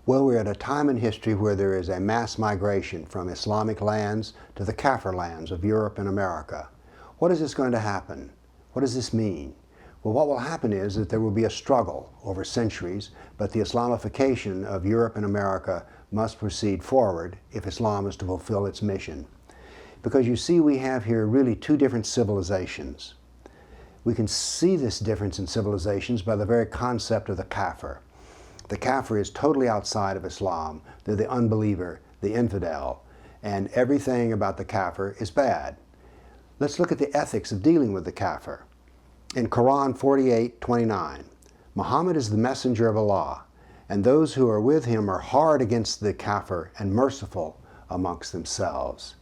Well, we're at a time in history where there is a mass migration from Islamic lands to the Kafir lands of Europe and America. What is this going to happen? What does this mean? Well, what will happen is that there will be a struggle over centuries, but the Islamification of Europe and America must proceed forward if Islam is to fulfill its mission. Because you see, we have here really two different civilizations. We can see this difference in civilizations by the very concept of the Kafir. The Kafir is totally outside of Islam. They're the unbeliever, the infidel, and everything about the Kafir is bad. Let's look at the ethics of dealing with the Kafir. In Quran 48:29, Muhammad is the messenger of Allah, and those who are with him are hard against the Kafir and merciful amongst themselves.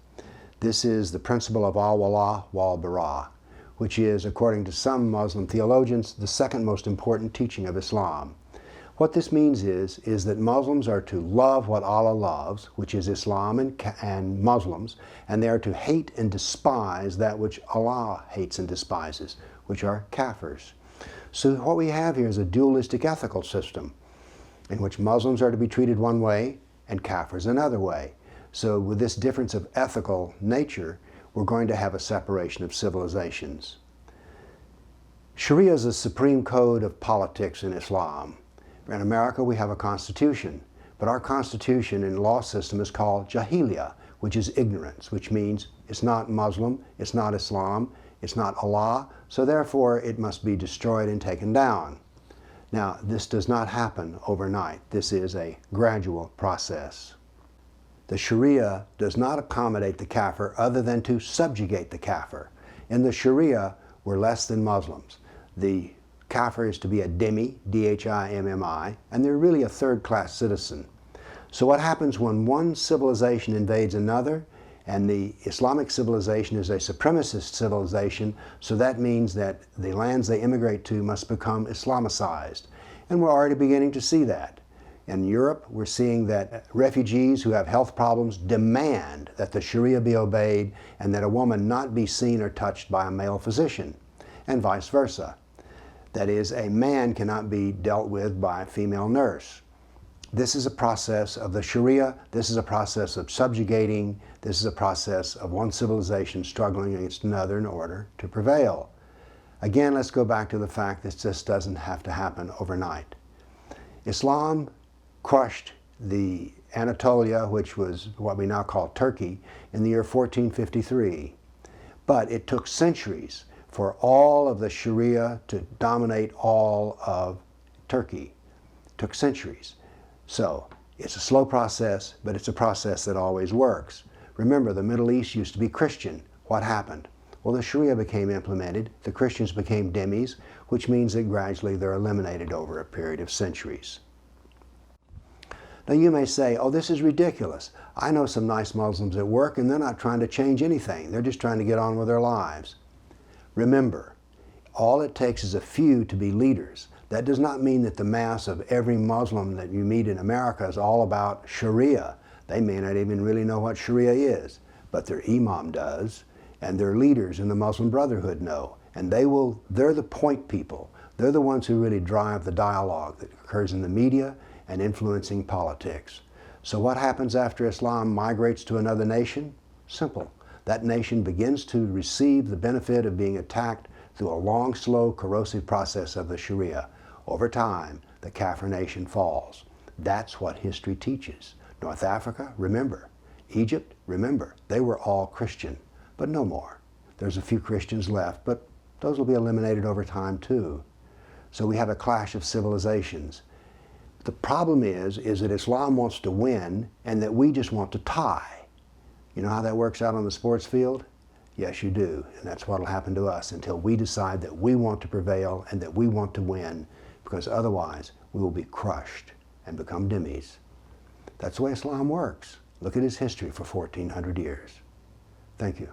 This is the principle of al-wala wal-bara, which is, according to some Muslim theologians, the second most important teaching of Islam. What this means is that Muslims are to love what Allah loves, which is Islam and Muslims, and they are to hate and despise that which Allah hates and despises, which are Kafirs. So what we have here is a dualistic ethical system in which Muslims are to be treated one way and Kafirs another way. So with this difference of ethical nature, we're going to have a separation of civilizations. Sharia is the supreme code of politics in Islam. In America, we have a constitution, but our constitution and law system is called Jahiliyyah, which is ignorance, which means it's not Muslim, it's not Islam, it's not Allah, so therefore it must be destroyed and taken down. Now, this does not happen overnight. This is a gradual process. The Sharia does not accommodate the Kafir other than to subjugate the Kafir. In the Sharia, we're less than Muslims. The Kafir is to be a dhimmi, D-H-I-M-M-I, and they're really a third-class citizen. So what happens when one civilization invades another, and the Islamic civilization is a supremacist civilization, so that means that the lands they immigrate to must become Islamicized. And we're already beginning to see that. In Europe, we're seeing that refugees who have health problems demand that the Sharia be obeyed and that a woman not be seen or touched by a male physician, and vice versa. That is, a man cannot be dealt with by a female nurse. This is a process of the Sharia. This is a process of subjugating. This is a process of one civilization struggling against another in order to prevail. Again, let's go back to the fact that this doesn't have to happen overnight. Islam crushed the Anatolia, which was what we now call Turkey, in the year 1453. But it took centuries for all of the Sharia to dominate all of Turkey. It took centuries. So it's a slow process, but it's a process that always works. Remember, the Middle East used to be Christian. What happened? Well, the Sharia became implemented, the Christians became dhimmis, which means that gradually they're eliminated over a period of centuries. Now you may say, oh, this is ridiculous. I know some nice Muslims at work and they're not trying to change anything. They're just trying to get on with their lives. Remember, all it takes is a few to be leaders. That does not mean that the mass of every Muslim that you meet in America is all about Sharia. They may not even really know what Sharia is, but their imam does, and their leaders in the Muslim Brotherhood know. And they're the point people. They're the ones who really drive the dialogue that occurs in the media and influencing politics. So what happens after Islam migrates to another nation? Simple. That nation begins to receive the benefit of being attacked through a long, slow, corrosive process of the Sharia. Over time, the Kafir nation falls. That's what history teaches. North Africa, remember. Egypt, remember. They were all Christian, but no more. There's a few Christians left, but those will be eliminated over time too. So we have a clash of civilizations. The problem is that Islam wants to win and that we just want to tie. You know how that works out on the sports field? Yes, you do. And that's what will happen to us until we decide that we want to prevail and that we want to win, because otherwise we will be crushed and become dhimmis. That's the way Islam works. Look at its history for 1400 years. Thank you.